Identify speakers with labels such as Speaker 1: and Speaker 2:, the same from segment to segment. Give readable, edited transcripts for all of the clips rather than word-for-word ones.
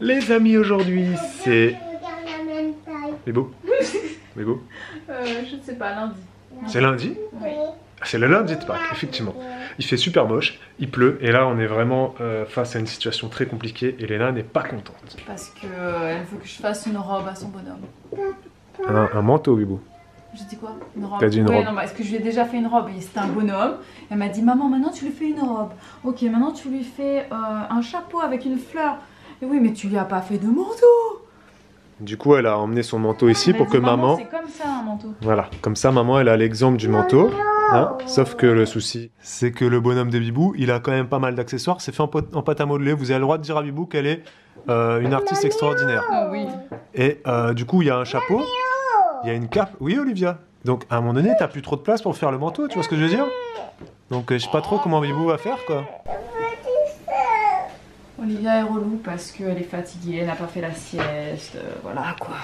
Speaker 1: Les amis, aujourd'hui, c'est... Bibou? Bibou?
Speaker 2: Je ne sais pas, lundi.
Speaker 1: C'est lundi?
Speaker 2: Oui.
Speaker 1: C'est le lundi de Pâques, effectivement. Il fait super moche, il pleut, et là on est vraiment face à une situation très compliquée. Elena n'est pas contente.
Speaker 2: Parce que elle veut que je fasse une robe à son bonhomme.
Speaker 1: Un manteau, Bibou.
Speaker 2: Je dis quoi? Une robe.
Speaker 1: T'as dit une robe.
Speaker 2: Non, parce que je lui ai déjà fait une robe et c'était un bonhomme. Elle m'a dit, maman, maintenant tu lui fais une robe. Ok, maintenant tu lui fais un chapeau avec une fleur. Et oui, mais tu lui as pas fait de manteau.
Speaker 1: Du coup, elle a emmené son manteau ici pour que maman...
Speaker 2: C'est comme ça un manteau.
Speaker 1: Voilà, comme ça maman elle a l'exemple du manteau, hein. Sauf que le souci, c'est que le bonhomme de Bibou, il a quand même pas mal d'accessoires, c'est fait en pâte à modeler, vous avez le droit de dire à Bibou qu'elle est une artiste extraordinaire.
Speaker 2: Ah oui.
Speaker 1: Et du coup, il y a un chapeau, il y a une cape, oui Olivia. Donc à un moment donné, t'as plus trop de place pour faire le manteau, tu vois ce que je veux dire? Donc je sais pas trop comment Bibou va faire quoi.
Speaker 2: Olivia est relou parce qu'elle est fatiguée, elle n'a pas fait la sieste, voilà quoi.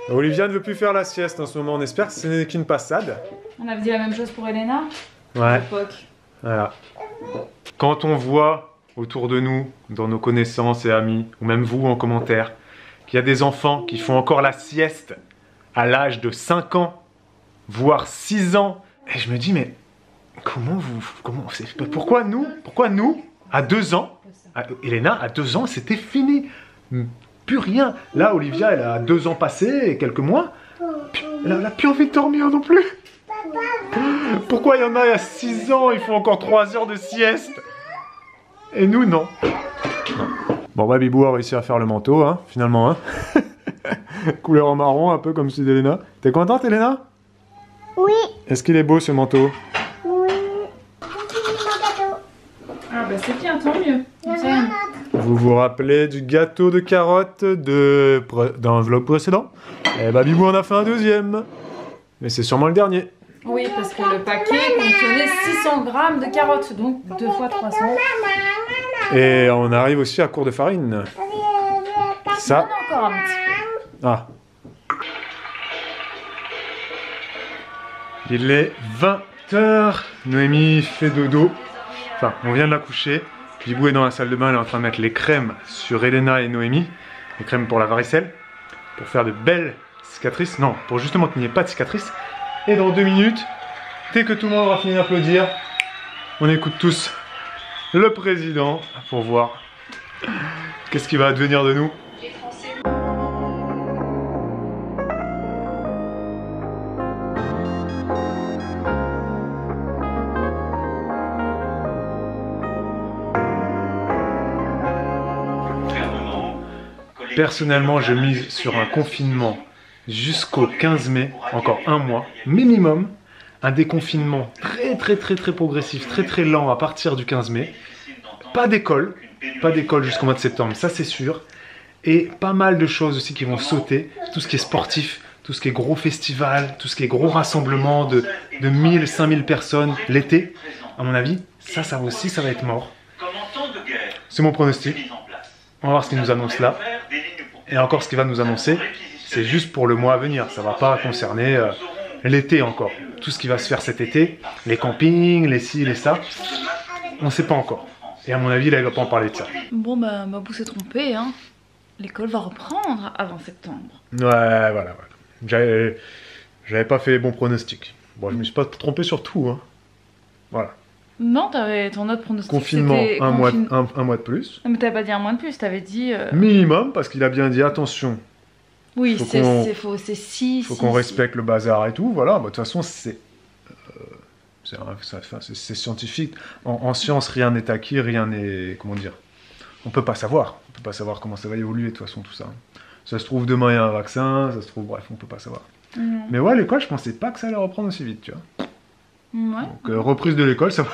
Speaker 1: Olivia ne veut plus faire la sieste en ce moment, on espère que ce n'est qu'une passade.
Speaker 2: On avait dit la même chose pour Elena
Speaker 1: Ouais.
Speaker 2: à l'époque.
Speaker 1: Voilà. Quand on voit autour de nous, dans nos connaissances et amis, ou même vous en commentaire, qu'il y a des enfants qui font encore la sieste à l'âge de 5 ans, voire 6 ans, et je me dis, mais pourquoi nous, à 2 ans, Elena, à 2 ans, c'était fini. Plus rien. Là, Olivia, elle a 2 ans passés et quelques mois. Elle n'a plus envie de dormir non plus. Pourquoi il y en a 6 ans, ils font encore 3 heures de sieste? Et nous, non. Bon, bah, Bibou a réussi à faire le manteau, hein, finalement. Hein. Couleur en marron, un peu comme celui d'Elena. T'es contente, Elena?
Speaker 3: Oui.
Speaker 1: Est-ce qu'il est beau, ce manteau?
Speaker 3: Oui.
Speaker 2: Ah bah c'est bien, tant mieux.
Speaker 1: Vous vous rappelez du gâteau de carottes d'un vlog précédent? Eh bah, Bibou en a fait un deuxième. Mais c'est sûrement le dernier.
Speaker 2: Oui, parce que le paquet contenait 600 grammes de carottes, donc 2 fois 300.
Speaker 1: Et on arrive aussi à court de farine. Ça.
Speaker 2: Encore un petit peu.
Speaker 1: Ah. Il est 20h. Noémie fait dodo. Enfin, on vient de la coucher. Bibou est dans la salle de bain, elle est en train de mettre les crèmes sur Elena et Noémie. Les crèmes pour la varicelle. Pour faire de belles cicatrices. Non, pour justement qu'il n'y ait pas de cicatrices. Et dans 2 minutes, dès que tout le monde aura fini d'applaudir, on écoute tous le président pour voir qu'est-ce qui va advenir de nous. Personnellement, je mise sur un confinement jusqu'au 15 mai, encore un mois, minimum. Un déconfinement très progressif, très lent à partir du 15 mai. Pas d'école jusqu'au mois de septembre, ça c'est sûr. Et pas mal de choses aussi qui vont sauter, tout ce qui est sportif, tout ce qui est gros festival, tout ce qui est gros rassemblement de 1000, 5000 personnes l'été. À mon avis, ça aussi, ça va être mort. C'est mon pronostic. On va voir ce qu'il nous annonce là. Et encore ce qu'il va nous annoncer, c'est juste pour le mois à venir. Ça ne va pas concerner l'été encore. Tout ce qui va se faire cet été, les campings, les ci, les ça, on ne sait pas encore. Et à mon avis, là, il ne va pas en parler de ça.
Speaker 2: Bon, bah, Mabou s'est trompé, hein. L'école va reprendre avant septembre.
Speaker 1: Ouais, voilà. J'avais pas fait les bons pronostics. Bon, je me suis pas trompé sur tout, hein. Voilà.
Speaker 2: Non, t'avais ton autre pronostic.
Speaker 1: Confinement, un mois de plus.
Speaker 2: Non, mais t'avais pas dit un mois de plus, t'avais dit...
Speaker 1: Minimum, parce qu'il a bien dit, attention.
Speaker 2: Oui, c'est faux, c'est si...
Speaker 1: Faut qu'on respecte le bazar et tout, voilà. De toute façon, c'est scientifique. En science, rien n'est acquis, rien n'est... Comment dire? On peut pas savoir. On peut pas savoir comment ça va évoluer, de toute façon, tout ça. Ça se trouve, demain, il y a un vaccin, ça se trouve... Bref, on peut pas savoir. Mais ouais, l'école, je pensais pas que ça allait reprendre aussi vite, tu vois.
Speaker 2: Ouais.
Speaker 1: Donc reprise de l'école, ça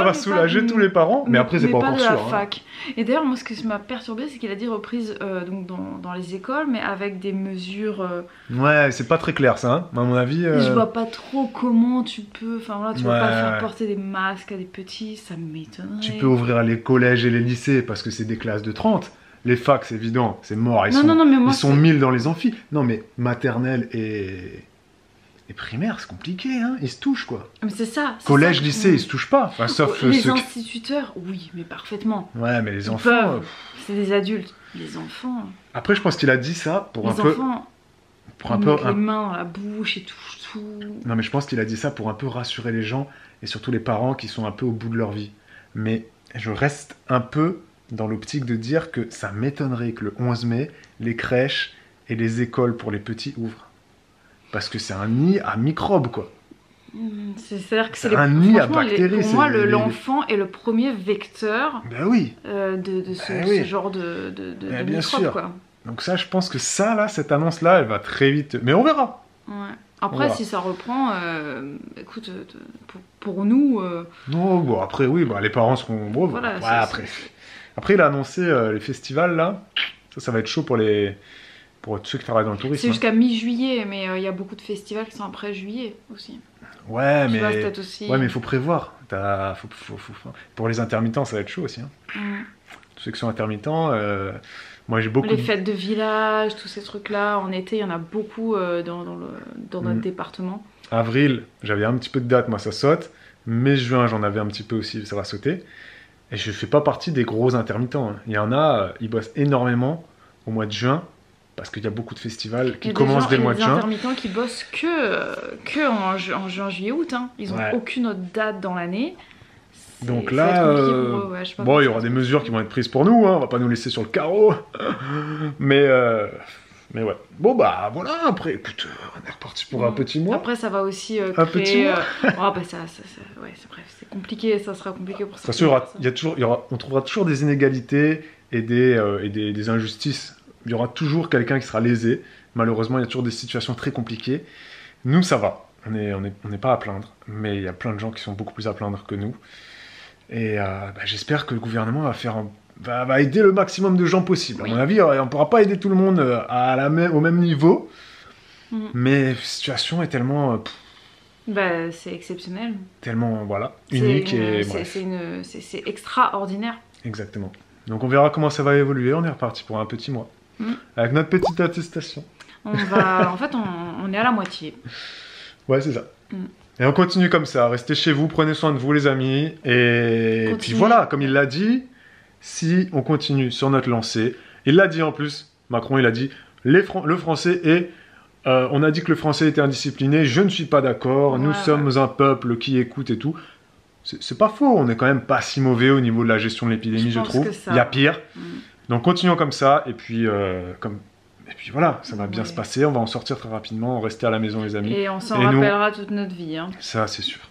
Speaker 1: va soulager tous les parents, mais après c'est pas encore sûr.
Speaker 2: Fac. Et d'ailleurs, moi ce qui m'a perturbé, c'est qu'il a dit reprise donc dans les écoles, mais avec des mesures...
Speaker 1: Ouais, c'est pas très clair ça, hein, à mon avis.
Speaker 2: Je vois pas trop comment tu peux... Enfin voilà, tu vas pas faire porter des masques à des petits, ça m'étonnerait.
Speaker 1: Tu peux ouvrir les collèges et les lycées, parce que c'est des classes de 30. Les facs, c'est évident, c'est mort, ils sont 1000 dans les amphis. Non mais maternelle et Et primaire, c'est compliqué, hein. Ils se touchent, quoi.
Speaker 2: Mais c'est ça.
Speaker 1: Collège, lycée, ils se touchent pas. Enfin, sauf
Speaker 2: les
Speaker 1: ceux
Speaker 2: instituteurs, oui, mais parfaitement.
Speaker 1: Ouais, mais les
Speaker 2: Ils
Speaker 1: enfants...
Speaker 2: peuvent. C'est des adultes. Les enfants...
Speaker 1: Après, je pense qu'il a dit ça pour
Speaker 2: les
Speaker 1: un peu...
Speaker 2: enfants,
Speaker 1: Pour un
Speaker 2: ils
Speaker 1: peu...
Speaker 2: mettent les mains dans la bouche et tout.
Speaker 1: Non, mais je pense qu'il a dit ça pour un peu rassurer les gens, et surtout les parents qui sont un peu au bout de leur vie. Mais je reste un peu dans l'optique de dire que ça m'étonnerait que le 11 mai, les crèches et les écoles pour les petits ouvrent. Parce que c'est un nid à microbes, quoi.
Speaker 2: C'est-à-dire que
Speaker 1: c'est un nid à
Speaker 2: franchement,
Speaker 1: bactéries.
Speaker 2: Pour moi, l'enfant est le premier vecteur
Speaker 1: Ben oui.
Speaker 2: de ce,
Speaker 1: oui.
Speaker 2: ce genre de
Speaker 1: Ben, bien
Speaker 2: microbes,
Speaker 1: sûr.
Speaker 2: quoi.
Speaker 1: Donc ça, je pense que ça, là, cette annonce-là, elle va très vite. Mais on verra.
Speaker 2: Ouais. Après,
Speaker 1: Voilà.
Speaker 2: si ça reprend, écoute, pour nous...
Speaker 1: Non, bon, après, oui, bah, les parents seront... Bon,
Speaker 2: Voilà,
Speaker 1: ouais,
Speaker 2: c'est-
Speaker 1: après, il a annoncé les festivals, là. Ça va être chaud pour tous ceux qui travaillent dans le tourisme.
Speaker 2: C'est jusqu'à mi-juillet, mais il y a beaucoup de festivals qui sont après juillet aussi.
Speaker 1: Ouais,
Speaker 2: Tu
Speaker 1: mais...
Speaker 2: vois, c'est peut-être aussi...
Speaker 1: Ouais, mais il faut prévoir. Pour les intermittents, ça va être chaud aussi. Hein.
Speaker 2: Mm.
Speaker 1: Tous ceux qui sont intermittents, moi j'ai beaucoup...
Speaker 2: Les fêtes de village, tous ces trucs-là, en été, il y en a beaucoup dans notre département.
Speaker 1: Avril, j'avais un petit peu de date, moi ça saute. Mai, juin, j'en avais un petit peu aussi, ça va sauter. Et je fais pas partie des gros intermittents. Hein. Il y en a, ils bossent énormément au mois de juin, parce qu'il y a beaucoup de festivals qui commencent dès le mois de
Speaker 2: Il y a des
Speaker 1: juin.
Speaker 2: intermittents qui bossent que en juin, juillet, août. Hein. Ils n'ont
Speaker 1: Ouais.
Speaker 2: aucune autre date dans l'année.
Speaker 1: Donc
Speaker 2: Ça
Speaker 1: là,
Speaker 2: va être compliqué pour eux, ouais, je sais pas
Speaker 1: bon,
Speaker 2: comment
Speaker 1: il y
Speaker 2: ça
Speaker 1: aura
Speaker 2: va
Speaker 1: des
Speaker 2: se
Speaker 1: mesures qui vont être prises pour nous, hein, on va pas nous laisser sur le carreau. mais ouais. Bon, bah voilà, après, écoute, on est reparti pour un petit mois.
Speaker 2: Après, ça va aussi
Speaker 1: Un petit
Speaker 2: créer...
Speaker 1: mois.
Speaker 2: oh, bah, ouais, c'est bref, c'est compliqué, ça sera compliqué pour ça.
Speaker 1: Parce on trouvera toujours des inégalités et des injustices. Il y aura toujours quelqu'un qui sera lésé. Malheureusement, il y a toujours des situations très compliquées. Nous, ça va. On n'est pas à plaindre. Mais il y a plein de gens qui sont beaucoup plus à plaindre que nous. Et j'espère que le gouvernement va aider le maximum de gens possible.
Speaker 2: Oui.
Speaker 1: À mon avis, on ne pourra pas aider tout le monde au même niveau. Mais la situation est tellement...
Speaker 2: Bah, c'est exceptionnel.
Speaker 1: tellement, voilà, unique et
Speaker 2: C'est
Speaker 1: bref.
Speaker 2: c'est extraordinaire.
Speaker 1: Exactement. Donc on verra comment ça va évoluer. On est reparti pour un petit mois. Avec notre petite attestation.
Speaker 2: En fait, on est à la moitié.
Speaker 1: Ouais, c'est ça. Et on continue comme ça. Restez chez vous, prenez soin de vous, les amis. Et puis voilà, comme il l'a dit, si on continue sur notre lancée, il l'a dit en plus, Macron, il a dit, le français est... on a dit que le français était indiscipliné, je ne suis pas d'accord, nous sommes un peuple qui écoute et tout. C'est pas faux, on est quand même pas si mauvais au niveau de la gestion de l'épidémie, je trouve. Il y a pire. Donc continuons comme ça, et puis voilà, ça va bien se passer, on va en sortir très rapidement, rester à la maison les amis.
Speaker 2: Et on s'en rappellera toute notre vie. Hein.
Speaker 1: Ça c'est sûr.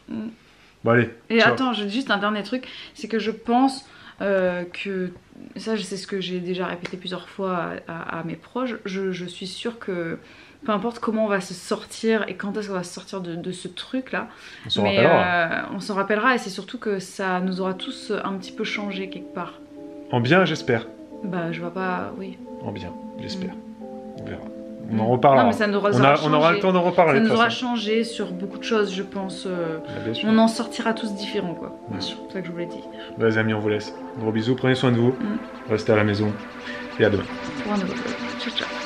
Speaker 1: Bon allez.
Speaker 2: Et ciao. Attends, juste un dernier truc, c'est que je pense que, ça c'est ce que j'ai déjà répété plusieurs fois à mes proches, je suis sûre que peu importe comment on va se sortir et quand est-ce qu'on va se sortir de ce truc là,
Speaker 1: on s'en rappellera.
Speaker 2: On s'en rappellera et c'est surtout que ça nous aura tous un petit peu changé quelque part.
Speaker 1: En bien j'espère.
Speaker 2: Bah je vois pas, oui.
Speaker 1: En bien, j'espère. On verra. On en reparlera.
Speaker 2: Non, mais ça nous aura
Speaker 1: on aura le temps d'en reparler.
Speaker 2: Ça nous aura changé sur beaucoup de choses, je pense. On en sortira tous différents, quoi.
Speaker 1: Bien sûr.
Speaker 2: C'est ça que je voulais dire.
Speaker 1: Bah, les amis, on vous laisse. Gros bisous, prenez soin de vous. Restez à la maison. Et à demain.
Speaker 2: Pour un nouveau vlog. Ciao, ciao.